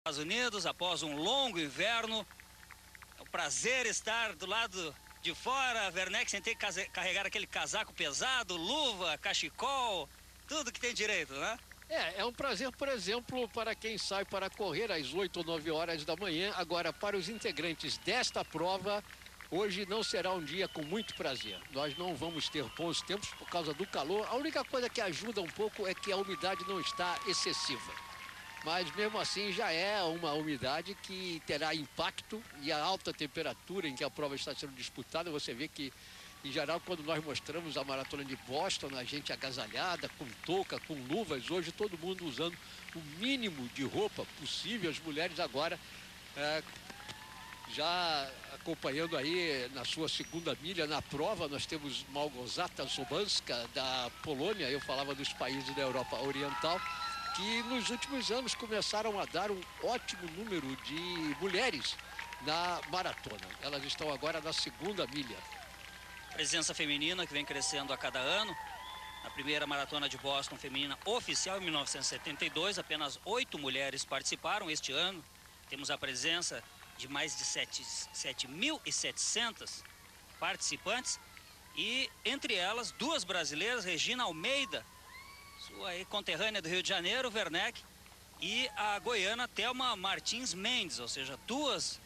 Estados Unidos, após um longo inverno. É um prazer estar do lado de fora, Werneck, sem ter que carregar aquele casaco pesado, luva, cachecol, tudo que tem direito, né? É um prazer, por exemplo, para quem sai para correr às 8 ou 9 horas da manhã. Agora, para os integrantes desta prova, hoje não será um dia com muito prazer. Nós não vamos ter bons tempos por causa do calor. A única coisa que ajuda um pouco é que a umidade não está excessiva. Mas mesmo assim já é uma umidade que terá impacto, e a alta temperatura em que a prova está sendo disputada, você vê que, em geral, quando nós mostramos a maratona de Boston, a gente agasalhada, com touca, com luvas, hoje todo mundo usando o mínimo de roupa possível. As mulheres agora já acompanhando aí na sua segunda milha na prova. Nós temos Małgorzata Sobanska da Polônia, eu falava dos países da Europa Oriental, que nos últimos anos começaram a dar um ótimo número de mulheres na maratona. Elas estão agora na segunda milha. Presença feminina que vem crescendo a cada ano. Na primeira maratona de Boston feminina oficial em 1972, apenas 8 mulheres participaram. Este ano temos a presença de mais de 7.700 participantes, e entre elas 2 brasileiras, Regina Almeida, sua conterrânea do Rio de Janeiro, Werneck, e a goiana Thelma Martins Mendes, ou seja, 2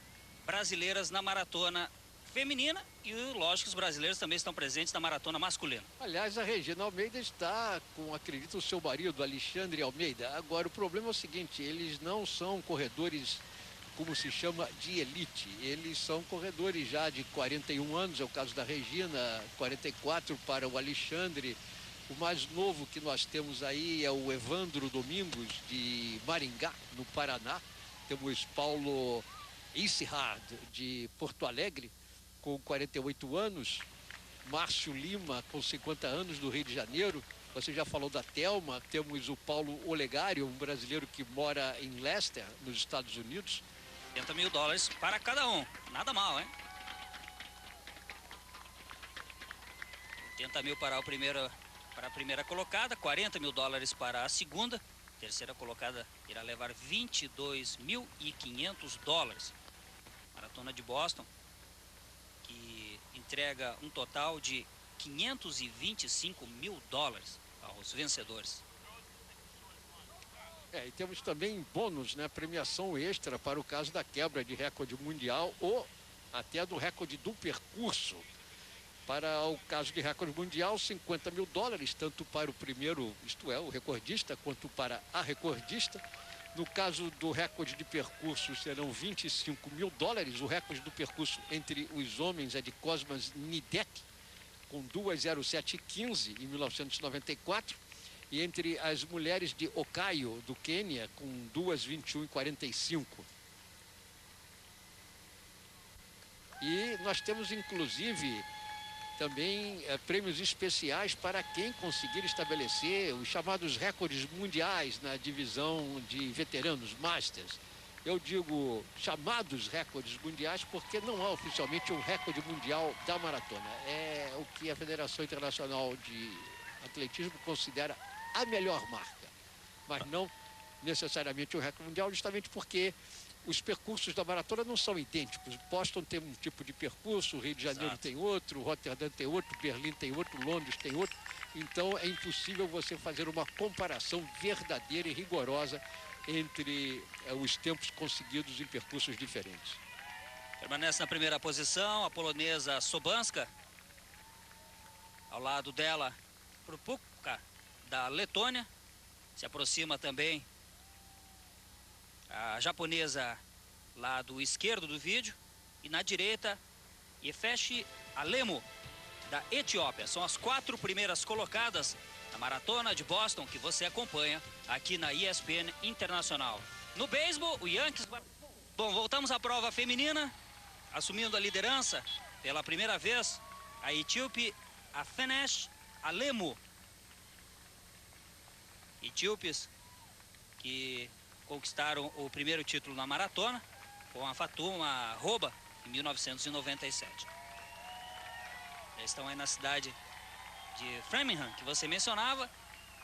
brasileiras na maratona feminina, e lógico que os brasileiros também estão presentes na maratona masculina. Aliás, a Regina Almeida está com, acredito, o seu marido, Alexandre Almeida. Agora, o problema é o seguinte: eles não são corredores, como se chama, de elite. Eles são corredores já de 41 anos, é o caso da Regina, 44 para o Alexandre. O mais novo que nós temos aí é o Evandro Domingos, de Maringá, no Paraná. Temos Paulo Ishard, de Porto Alegre, com 48 anos. Márcio Lima, com 50 anos, do Rio de Janeiro. Você já falou da Thelma. Temos o Paulo Olegário, um brasileiro que mora em Leicester, nos Estados Unidos. $80 mil para cada um. Nada mal, hein? 80 mil para a primeira colocada, $40 mil para a segunda. A terceira colocada irá levar $22.500. Maratona de Boston, que entrega um total de $525 mil aos vencedores. E temos também bônus, né? Premiação extra para o caso da quebra de recorde mundial ou até do recorde do percurso. Para o caso de recorde mundial, $50 mil, tanto para o primeiro, isto é, o recordista, quanto para a recordista. No caso do recorde de percurso, serão $25 mil. O recorde do percurso entre os homens é de Cosmas Nidek, com 2:07:15 em 1994. E entre as mulheres, de Okayo, do Quênia, com 2:21:45. E nós temos, inclusive, também prêmios especiais para quem conseguir estabelecer os chamados recordes mundiais na divisão de veteranos, Masters. Eu digo chamados recordes mundiais porque não há oficialmente um recorde mundial da maratona. É o que a Federação Internacional de Atletismo considera a melhor marca, mas não necessariamente o recorde mundial, justamente porque os percursos da maratona não são idênticos. Boston tem um tipo de percurso, o Rio de Janeiro tem outro, Roterdã tem outro, Berlim tem outro, Londres tem outro. Então é impossível você fazer uma comparação verdadeira e rigorosa entre os tempos conseguidos em percursos diferentes. Permanece na primeira posição a polonesa Sobanska. Ao lado dela, Krupka, da Letônia. Se aproxima também a japonesa lado esquerdo do vídeo. E na direita, Yefeshi Alemo, da Etiópia. São as 4 primeiras colocadas na maratona de Boston, que você acompanha aqui na ESPN Internacional. No beisebol, o Yankees... Bom, voltamos à prova feminina, assumindo a liderança pela primeira vez, a etíope Afenesh Alemo. Etíopes que conquistaram o primeiro título na maratona com a Fatuma Roba em 1997. Já estão aí na cidade de Framingham, que você mencionava.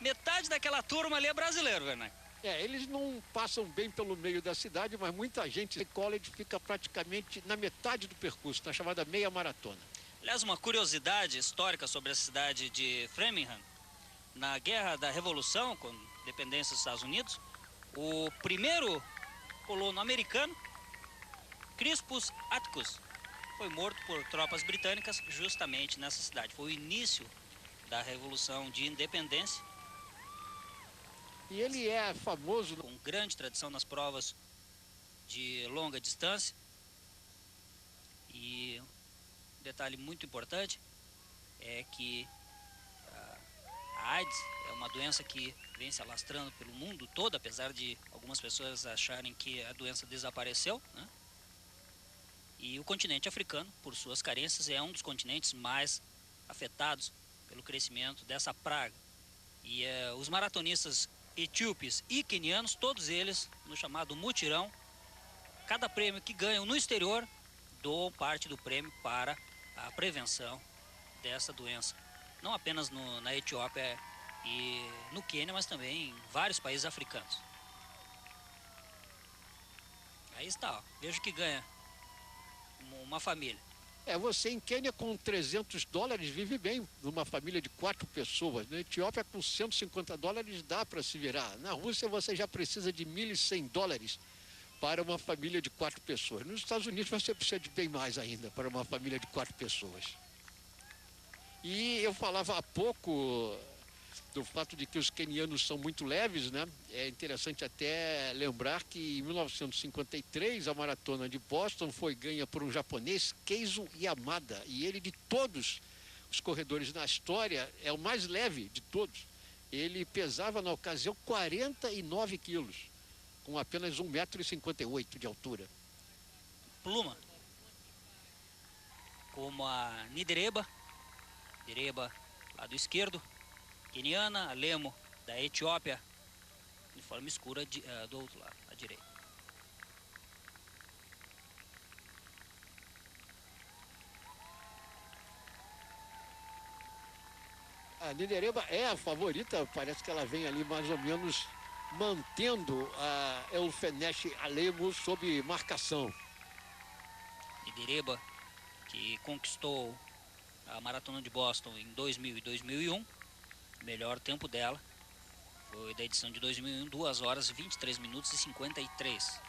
Metade daquela turma ali é brasileiro, Werneck. Eles não passam bem pelo meio da cidade, mas muita gente em college fica praticamente na metade do percurso, na chamada meia maratona. Aliás, uma curiosidade histórica sobre a cidade de Framingham. Na Guerra da Revolução, com independência dos Estados Unidos, o primeiro colono americano, Crispus Attucks, foi morto por tropas britânicas justamente nessa cidade. Foi o início da Revolução de Independência. E ele é famoso com grande tradição nas provas de longa distância. E um detalhe muito importante é que a AIDS é uma doença que vem se alastrando pelo mundo todo, apesar de algumas pessoas acharem que a doença desapareceu, né? E o continente africano, por suas carências, é um dos continentes mais afetados pelo crescimento dessa praga. E os maratonistas etíopes e quenianos, todos eles no chamado mutirão, cada prêmio que ganham no exterior, doam parte do prêmio para a prevenção dessa doença. Não apenas na Etiópia e no Quênia, mas também em vários países africanos. Aí está, ó. Veja que ganha uma família. Você em Quênia com $300 vive bem numa família de 4 pessoas. Na Etiópia com $150 dá para se virar. Na Rússia você já precisa de $1.100 para uma família de 4 pessoas. Nos Estados Unidos você precisa de bem mais ainda para uma família de 4 pessoas. E eu falava há pouco do fato de que os quenianos são muito leves, né? É interessante até lembrar que em 1953 a maratona de Boston foi ganha por um japonês, Keizo Yamada, e ele, de todos os corredores na história, é o mais leve de todos. Ele pesava na ocasião 49 quilos, com apenas 1,58 m de altura. Pluma, como a Nidereba, lado esquerdo, queniana, Alemo, da Etiópia, uniforme escura do outro lado, à direita. A Nidereba é a favorita, parece que ela vem ali mais ou menos mantendo a Elfenesh Alemo sob marcação. Nidereba, que conquistou a maratona de Boston em 2000 e 2001, o melhor tempo dela foi da edição de 2001, 2 horas, 23 minutos e 53.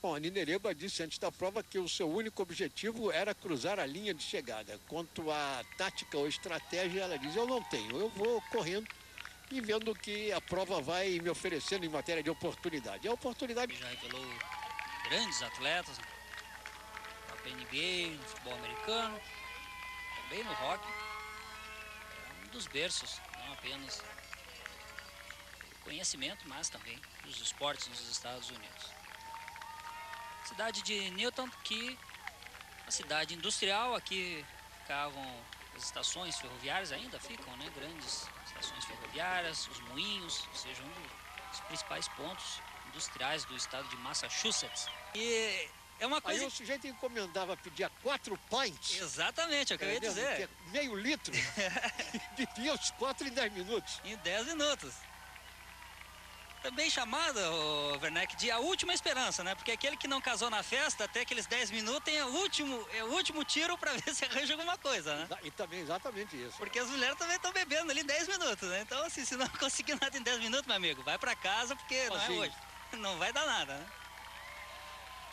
Bom, a Nidereba disse antes da prova que o seu único objetivo era cruzar a linha de chegada. Quanto à tática ou estratégia, ela diz, eu não tenho, eu vou correndo e vendo o que a prova vai me oferecendo em matéria de oportunidade. A oportunidade... Já revelou grandes atletas na NBA, no futebol americano, também no rock. É um dos berços, não apenas conhecimento, mas também dos esportes nos Estados Unidos. Cidade de Newton, que é uma cidade industrial, aqui ficavam as estações ferroviárias, ainda ficam, né? Grandes estações ferroviárias, os moinhos, ou seja, um dos principais pontos industriais do estado de Massachusetts. E é uma coisa... Aí o sujeito encomendava, pedia 4 pints. Exatamente, é o que eu ia dizer. Meio litro. E bebia os 4 em 10 minutos. Em 10 minutos. Também chamada, Werneck, de a última esperança, né? Porque aquele que não casou na festa, até aqueles 10 minutos, é o último tiro para ver se arranja alguma coisa, né? E também exatamente isso. Porque as mulheres também estão bebendo ali em 10 minutos, né? Então, assim, se não conseguir nada em 10 minutos, meu amigo, vai para casa, porque não é hoje. Não vai dar nada, né?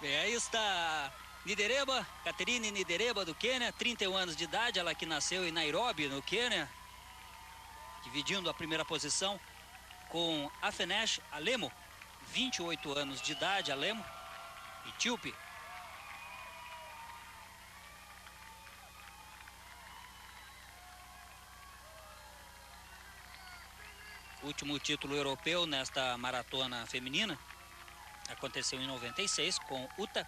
Bem, aí está Nidereba, Catherine Nidereba, do Quênia, 31 anos de idade, ela que nasceu em Nairobi, no Quênia, dividindo a primeira posição com Afenesh Alemo, 28 anos de idade, Alemo, etíope. Último título europeu nesta maratona feminina aconteceu em 96 com Uta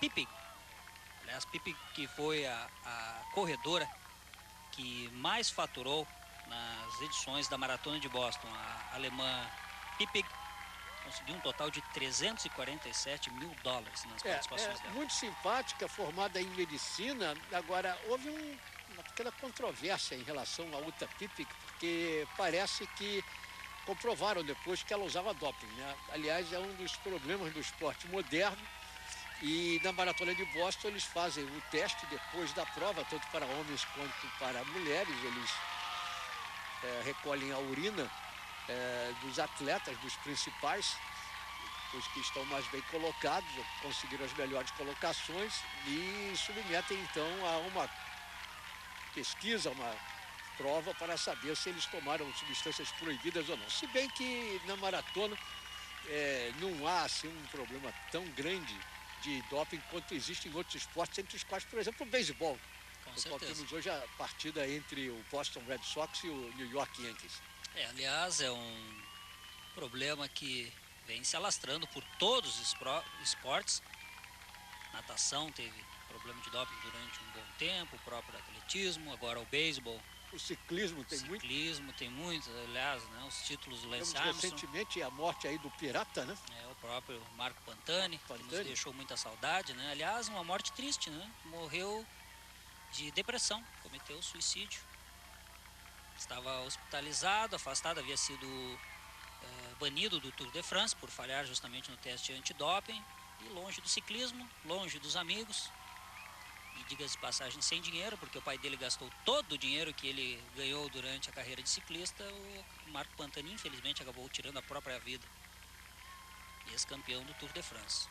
Pippig. Aliás, Pippig, que foi a corredora que mais faturou nas edições da Maratona de Boston. A alemã Pippig conseguiu um total de $347 mil nas participações dela. Muito simpática, formada em medicina. Agora, houve uma pequena controvérsia em relação a Uta Pippig, porque porque parece que comprovaram depois que ela usava doping, né? Aliás, é um dos problemas do esporte moderno. E na Maratona de Boston eles fazem o teste depois da prova, tanto para homens quanto para mulheres. Eles recolhem a urina dos atletas, dos principais, os que estão mais bem colocados, conseguiram as melhores colocações, e submetem então a uma pesquisa, uma prova para saber se eles tomaram substâncias proibidas ou não. Se bem que na maratona não há assim, um problema tão grande de doping quanto existe em outros esportes, entre os quais, por exemplo, o beisebol. Com qual certeza. temos hoje a partida entre o Boston Red Sox e o New York Yankees. Aliás, é um problema que vem se alastrando por todos os esportes. Natação teve problema de doping durante um bom tempo, o próprio atletismo, agora o beisebol. O ciclismo tem muito. Ciclismo tem muito, aliás, né, os títulos do Lance Temos Armstrong. recentemente a morte aí do pirata, né? O próprio Marco Pantani, que nos deixou muita saudade, né? Aliás, uma morte triste, né? Morreu de depressão, cometeu suicídio. Estava hospitalizado, afastado, havia sido banido do Tour de France por falhar justamente no teste antidoping, e longe do ciclismo, longe dos amigos, e diga-se de passagem, sem dinheiro, porque o pai dele gastou todo o dinheiro que ele ganhou durante a carreira de ciclista. O Marco Pantani, infelizmente, acabou tirando a própria vida, ex-campeão do Tour de France.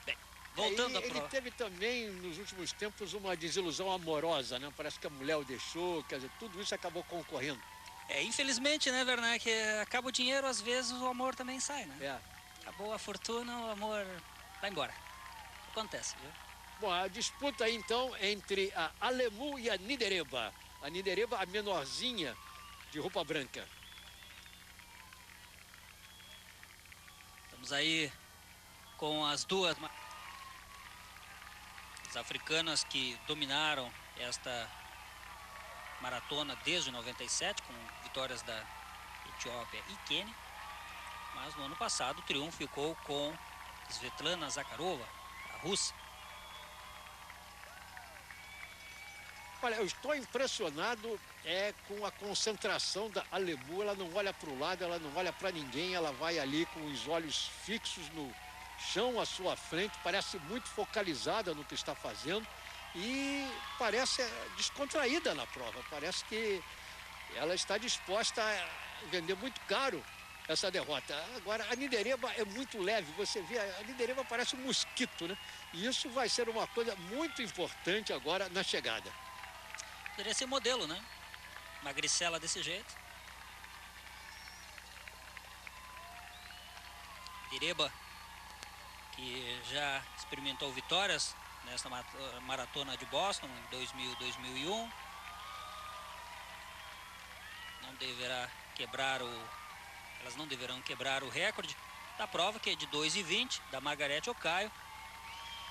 Bem, voltando à prova. Ele teve também, nos últimos tempos, uma desilusão amorosa, né? Parece que a mulher o deixou, quer dizer, tudo isso acabou concorrendo. Infelizmente, né, Werneck, acaba o dinheiro, às vezes o amor também sai, né? Acabou a fortuna, o amor vai embora. Acontece, viu? Bom, a disputa aí, então, entre a Alemu e a Nidereba. A Nidereba, a menorzinha, de roupa branca. Estamos aí com as duas africanas que dominaram esta maratona desde 97, com vitórias da Etiópia e Quênia. Mas no ano passado o triunfo ficou com Svetlana Zakharova, a russa. Olha, eu estou impressionado com a concentração da Alemu. Ela não olha para o lado, ela não olha para ninguém, ela vai ali com os olhos fixos no chão à sua frente, parece muito focalizada no que está fazendo e parece descontraída na prova. Parece que ela está disposta a vender muito caro essa derrota. Agora, a Nidereba é muito leve, você vê, a Nidereba parece um mosquito, né? E isso vai ser uma coisa muito importante agora na chegada. Poderia ser modelo, né? Magricela desse jeito. Nidereba, que já experimentou vitórias nesta maratona de Boston em 2000 e 2001. Elas não deverão quebrar o recorde da prova, que é de 2:20, da Margaret Ocaio.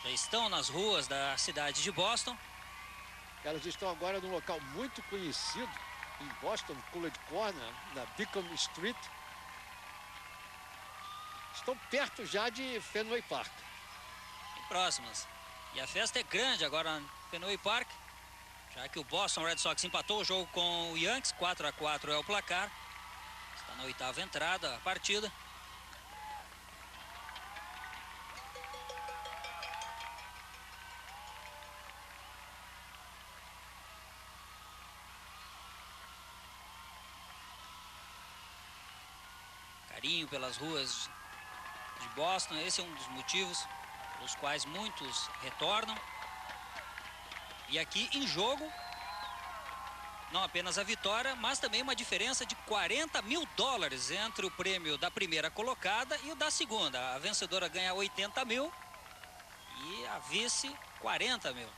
Já estão nas ruas da cidade de Boston. Elas estão agora num local muito conhecido em Boston, College Corner, na Beacon Street. Estão perto já de Fenway Park. Bem próximas. E a festa é grande agora no Fenway Park, já que o Boston Red Sox empatou o jogo com o Yankees, 4-4 é o placar. Está na 8ª entrada a partida. Carinho pelas ruas de Boston, esse é um dos motivos pelos quais muitos retornam. E aqui em jogo, não apenas a vitória, mas também uma diferença de $40 mil entre o prêmio da primeira colocada e o da segunda. A vencedora ganha 80 mil e a vice 40 mil.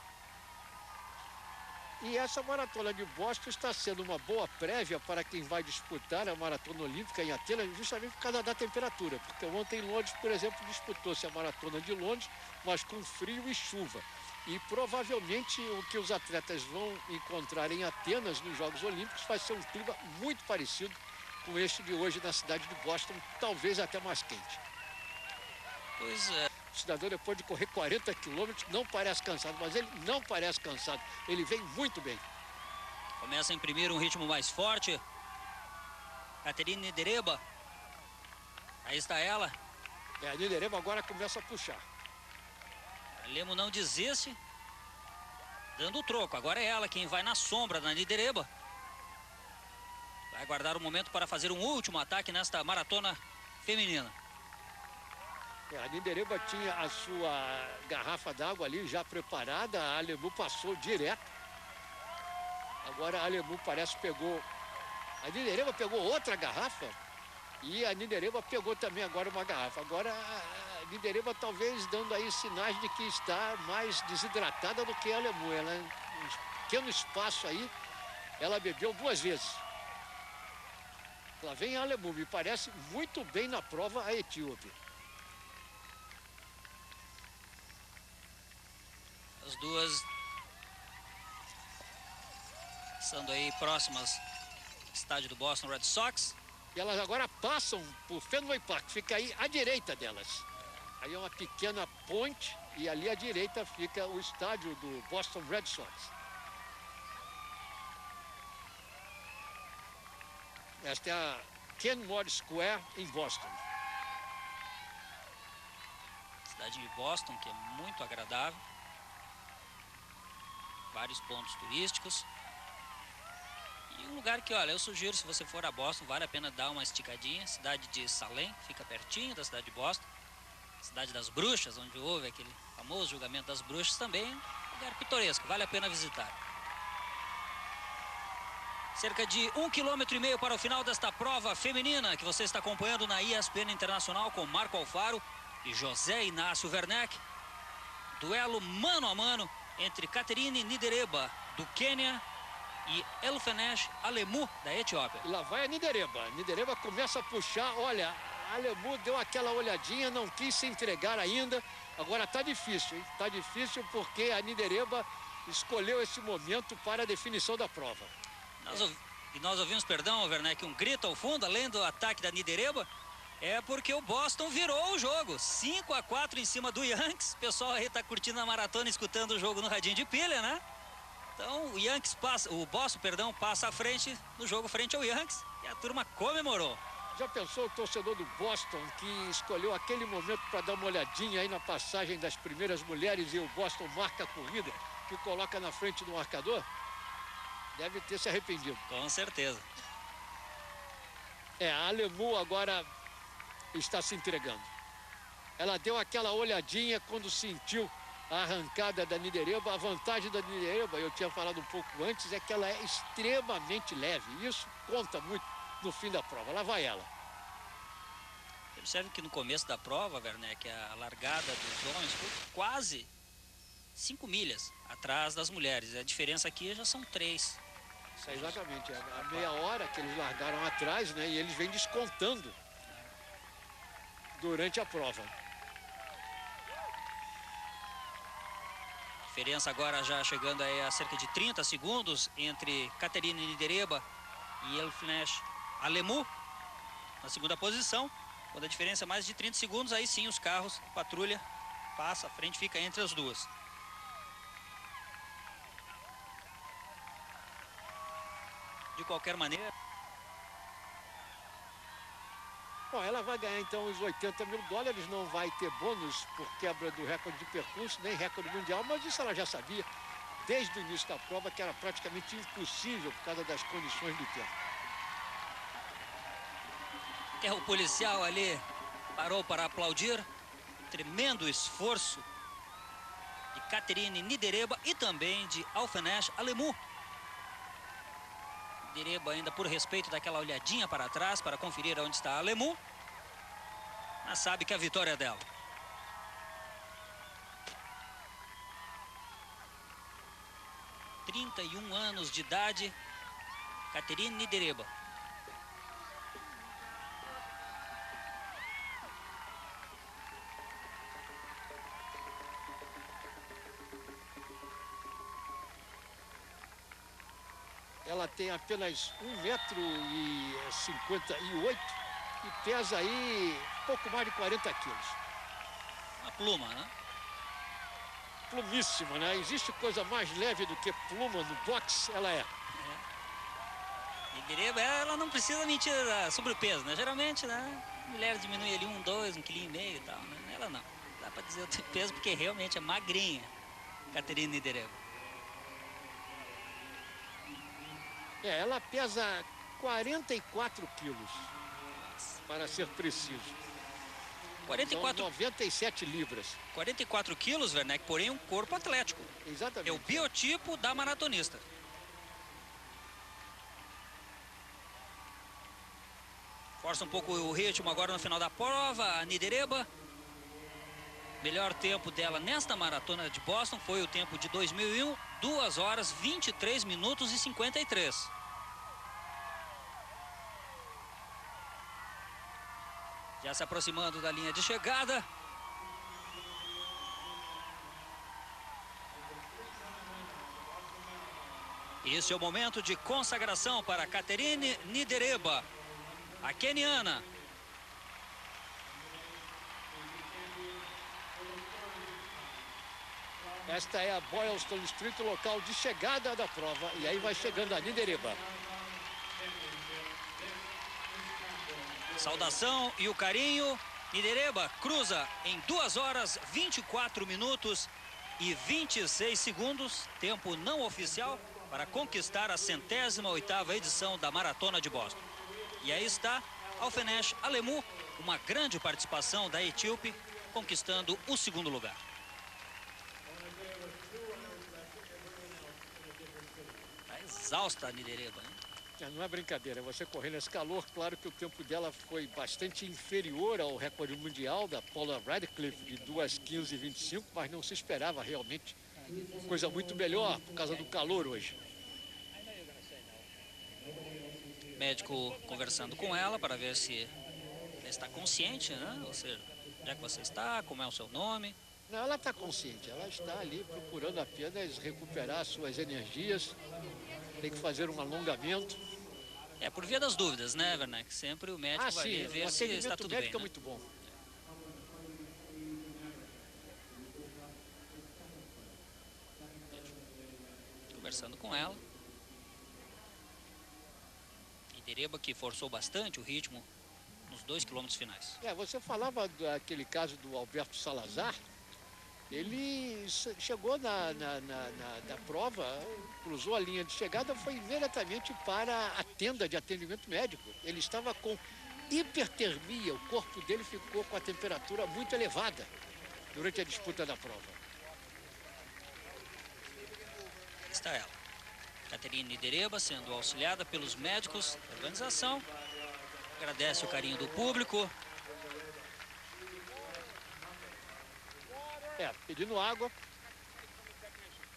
E essa maratona de Boston está sendo uma boa prévia para quem vai disputar a maratona olímpica em Atenas, justamente por causa da temperatura. Porque ontem em Londres, por exemplo, disputou-se a maratona de Londres, mas com frio e chuva. E provavelmente o que os atletas vão encontrar em Atenas nos Jogos Olímpicos vai ser um clima muito parecido com este de hoje na cidade de Boston, talvez até mais quente. Pois é. O cidadão, depois de correr 40 quilômetros, não parece cansado, mas ele não parece cansado. Ele vem muito bem. Começa a imprimir um ritmo mais forte. Caterine Nidereba. Aí está ela. A Nidereba agora começa a puxar. A Lemo não desiste. Dando o troco. Agora é ela quem vai na sombra da Nidereba. Vai guardar um momento para fazer um último ataque nesta maratona feminina. A Nidereba tinha a sua garrafa d'água ali já preparada. A Alemu passou direto. Agora a Alemu parece que pegou... A Nidereba pegou outra garrafa. E a Nidereba pegou também agora uma garrafa. Agora a Nidereba talvez dando aí sinais de que está mais desidratada do que a Alemu. Ela, em um pequeno espaço aí, ela bebeu 2 vezes. Lá vem a Alemu, me parece muito bem na prova a etíope. As duas estando aí próximas ao estádio do Boston Red Sox. E elas agora passam por Fenway Park, fica aí à direita delas. Aí é uma pequena ponte e ali à direita fica o estádio do Boston Red Sox. Esta é a Kenmore Square em Boston. Cidade de Boston, que é muito agradável. Vários pontos turísticos. E um lugar que, olha, eu sugiro, se você for a Boston, vale a pena dar uma esticadinha. Cidade de Salem, fica pertinho da cidade de Boston. Cidade das Bruxas, onde houve aquele famoso julgamento das bruxas, também um lugar pitoresco, vale a pena visitar. Cerca de 1,5 km para o final desta prova feminina, que você está acompanhando na ESPN Internacional com Marco Alfaro e José Inácio Werneck. Duelo mano a mano entre Caterine Nidereba, do Quênia, e Elfenesh Alemu, da Etiópia. E lá vai a Nidereba. A Nidereba começa a puxar. Olha, a Alemu deu aquela olhadinha, não quis se entregar ainda. Agora tá difícil, hein? Tá difícil porque a Nidereba escolheu esse momento para a definição da prova. Nós ouvimos, perdão, Werneck, um grito ao fundo, além do ataque da Nidereba. É porque o Boston virou o jogo. 5-4 em cima do Yankees. O pessoal aí tá curtindo a maratona, escutando o jogo no radinho de pilha, né? Então o Yankees passa, o Boston, perdão, passa à frente no jogo frente ao Yankees e a turma comemorou. Já pensou o torcedor do Boston que escolheu aquele momento para dar uma olhadinha aí na passagem das primeiras mulheres e o Boston marca a corrida que coloca na frente do marcador? Deve ter se arrependido. Com certeza. A Alemu agora está se entregando. Ela deu aquela olhadinha quando sentiu a arrancada da Nidereba. A vantagem da Nidereba, eu tinha falado um pouco antes, é que ela é extremamente leve. Isso conta muito no fim da prova. Lá vai ela. Observe que no começo da prova, Werneck, a largada dos homens foi quase 5 milhas atrás das mulheres. A diferença aqui já são 3. Exatamente. A meia hora que eles largaram atrás, né? E eles vêm descontando durante a prova. Diferença agora já chegando aí a cerca de 30 segundos entre Caterine Nidereba e Elfenesh Alemu na segunda posição. Quando a diferença é mais de 30 segundos, aí sim os carros, a patrulha passa, a frente fica entre as duas. De qualquer maneira... Bom, ela vai ganhar então os $80 mil, não vai ter bônus por quebra do recorde de percurso, nem recorde mundial, mas isso ela já sabia desde o início da prova, que era praticamente impossível por causa das condições do tempo. O policial ali parou para aplaudir. Tremendo esforço de Caterine Nidereba e também de Elfenesh Alemu. Nidereba ainda por respeito daquela olhadinha para trás para conferir onde está a Alemu. Mas sabe que a vitória é dela. Com 31 anos de idade, Caterine Nidereba. Ela tem apenas 1,58 m e pesa aí pouco mais de 40 quilos. Uma pluma, né? Plumíssima, né? Existe coisa mais leve do que pluma no boxe? Ela é. Nidereba, ela não precisa mentir sobre o peso, né? Geralmente, né? A mulher diminui ali 1, 2, 1,5 kg e tal, né? Ela não. Dá pra dizer o peso porque realmente é magrinha, Caterine Nidereba. Ela pesa 44 quilos, para ser preciso. 44, são 97 libras. 44 quilos, Werneck, porém um corpo atlético. Exatamente. É o biotipo da maratonista. Força um pouco o ritmo agora no final da prova, a Nidereba. Melhor tempo dela nesta maratona de Boston foi o tempo de 2001, 2 horas, 23 minutos e 53. Já se aproximando da linha de chegada. Esse é o momento de consagração para Caterine Nidereba, a queniana. Esta é a Boylston Street, o local de chegada da prova. E aí vai chegando a Nidereba. Saudação e o carinho. Nidereba cruza em 2 horas, 24 minutos e 26 segundos. Tempo não oficial para conquistar a 108ª edição da Maratona de Boston. E aí está Alfenesh Alemu, uma grande participação da etíope, conquistando o 2º lugar. Está exausta a Nidereba, né? Não é brincadeira, você correr nesse calor, claro que o tempo dela foi bastante inferior ao recorde mundial da Paula Radcliffe de 2:15:25, mas não se esperava realmente coisa muito melhor por causa do calor hoje. Médico conversando com ela para ver se ela está consciente, né? Ou seja, onde é que você está, como é o seu nome? Não, ela está consciente, ela está ali procurando apenas recuperar suas energias, tem que fazer um alongamento. É, por via das dúvidas, né, Werneck? Sempre o médico vai sim, ver se está tudo bem, médico é né? muito bom. Conversando com ela. Nidereba que forçou bastante o ritmo nos 2 quilômetros finais. Você falava daquele caso do Alberto Salazar. Ele chegou na prova, cruzou a linha de chegada, foi imediatamente para a tenda de atendimento médico. Ele estava com hipertermia, o corpo dele ficou com a temperatura muito elevada durante a disputa da prova. Está ela, Caterine Nidereba, sendo auxiliada pelos médicos da organização. Agradece o carinho do público. Pedindo água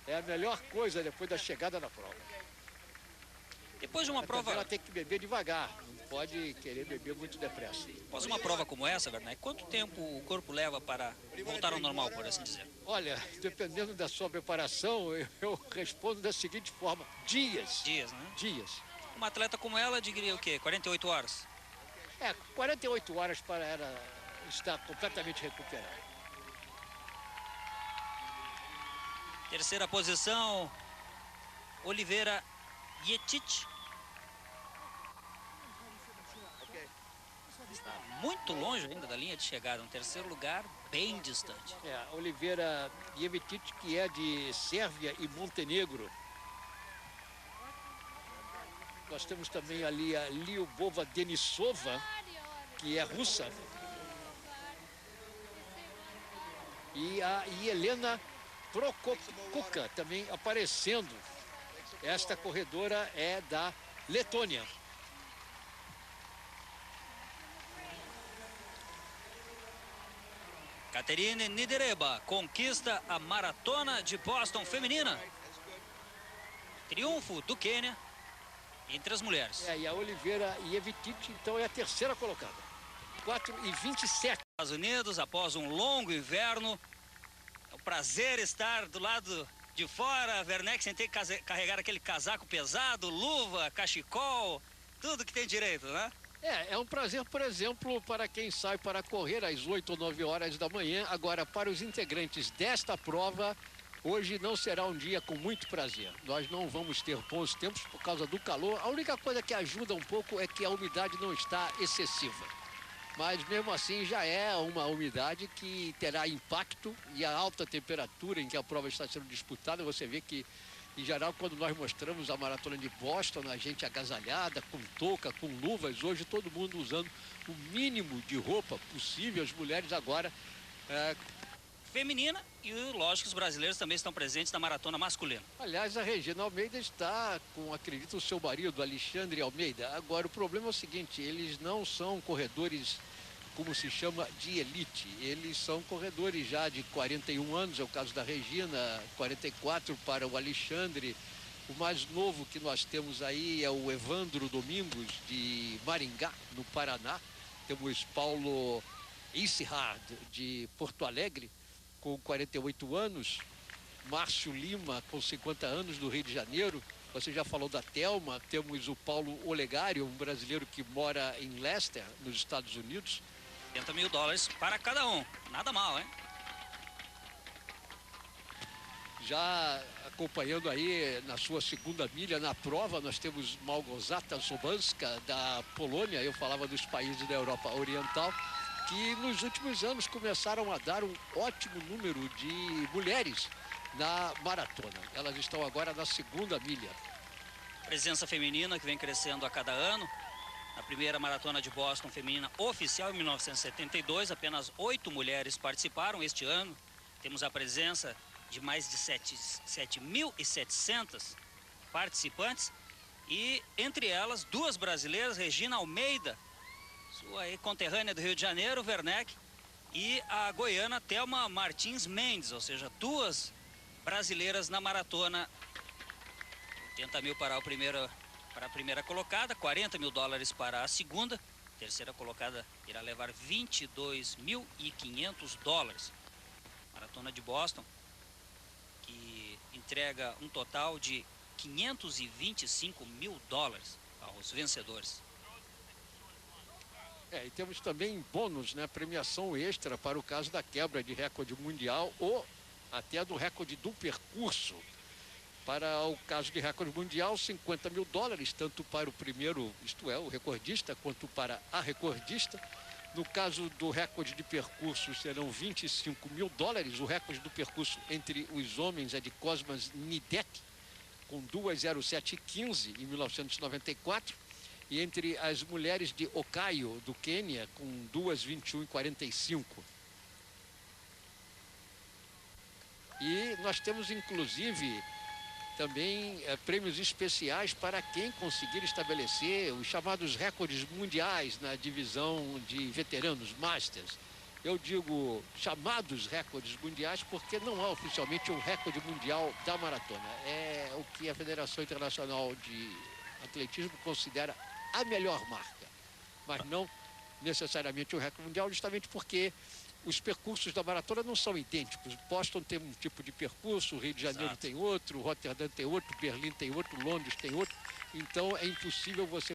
é a melhor coisa depois da chegada da prova. Depois de uma prova... Ela tem que beber devagar, não pode querer beber muito depressa. Após uma prova como essa, Werneck, quanto tempo o corpo leva para voltar ao normal, por assim dizer? Olha, dependendo da sua preparação, eu respondo da seguinte forma: dias. Dias, né? Dias. Uma atleta como ela, diria o quê? 48 horas? 48 horas para ela estar completamente recuperada. Terceira posição, Oliveira Yetic. Está muito longe ainda da linha de chegada, um terceiro lugar bem distante. Oliveira Yetic, que é de Sérvia e Montenegro. Nós temos também ali a Lyubova Denisova, que é russa. E a Helena Prokopka também aparecendo. Esta corredora é da Letônia. Caterine Nidereba conquista a Maratona de Boston feminina. Triunfo do Quênia entre as mulheres. E a Oliveira Yevitic, então, é a terceira colocada. 4:27. Estados Unidos, após um longo inverno. É um prazer estar do lado de fora, Werneck, sem ter que carregar aquele casaco pesado, luva, cachecol, tudo que tem direito, né? É um prazer, por exemplo, para quem sai para correr às 8 ou 9 horas da manhã. Agora, para os integrantes desta prova, Hoje não será um dia com muito prazer. Nós não vamos ter bons tempos por causa do calor. A única coisa que ajuda um pouco é que a umidade não está excessiva. Mas mesmo assim já é uma umidade que terá impacto, e a alta temperatura em que a prova está sendo disputada, você vê que, em geral, quando nós mostramos a maratona de Boston, a gente agasalhada, com touca, com luvas, hoje todo mundo usando o mínimo de roupa possível. As mulheres agora feminina e, lógico, os brasileiros também estão presentes na maratona masculina. Aliás, a Regina Almeida está com, acredito, o seu marido, Alexandre Almeida. Agora, o problema é o seguinte, eles não são corredores, como se chama, de elite. Eles são corredores já de 41 anos, é o caso da Regina, 44 para o Alexandre. O mais novo que nós temos aí é o Evandro Domingos, de Maringá, no Paraná. Temos Paulo Isihard, de Porto Alegre, com 48 anos, Márcio Lima, com 50 anos, do Rio de Janeiro. Você já falou da Thelma, temos o Paulo Olegário, um brasileiro que mora em Leicester, nos Estados Unidos. $80 mil para cada um, nada mal, hein? Já acompanhando aí na sua segunda milha na prova, nós temos Małgorzata Sobanska, da Polônia. Eu falava dos países da Europa Oriental, que nos últimos anos começaram a dar um ótimo número de mulheres na maratona. Elas estão agora na segunda milha. Presença feminina que vem crescendo a cada ano. Na primeira maratona de Boston feminina oficial em 1972, apenas 8 mulheres participaram. Este ano temos a presença de mais de 7.700 participantes, e entre elas 2 brasileiras, Regina Almeida, sua conterrânea do Rio de Janeiro, Werneck, e a goiana Thelma Martins Mendes, ou seja, 2 brasileiras na maratona. $80 mil para a primeira colocada, $40 mil para a segunda. A terceira colocada irá levar $22.500. Maratona de Boston, que entrega um total de $525 mil aos vencedores. E temos também bônus, né, premiação extra para o caso da quebra de recorde mundial ou até do recorde do percurso. Para o caso de recorde mundial, $50 mil, tanto para o primeiro, isto é, o recordista, quanto para a recordista. No caso do recorde de percurso, serão $25 mil. O recorde do percurso entre os homens é de Cosmas Nidek, com 2:07:15 em 1994. E entre as mulheres de Okaio, do Quênia, com 2:21:45. E nós temos, inclusive, também prêmios especiais para quem conseguir estabelecer os chamados recordes mundiais na divisão de veteranos, Masters. Eu digo chamados recordes mundiais porque não há oficialmente um recorde mundial da maratona. É o que a Federação Internacional de Atletismo considera a melhor marca, mas não necessariamente o recorde mundial, justamente porque os percursos da maratona não são idênticos. Boston tem um tipo de percurso, o Rio de Janeiro tem outro, Rotterdam tem outro, Berlim tem outro, Londres tem outro. Então é impossível você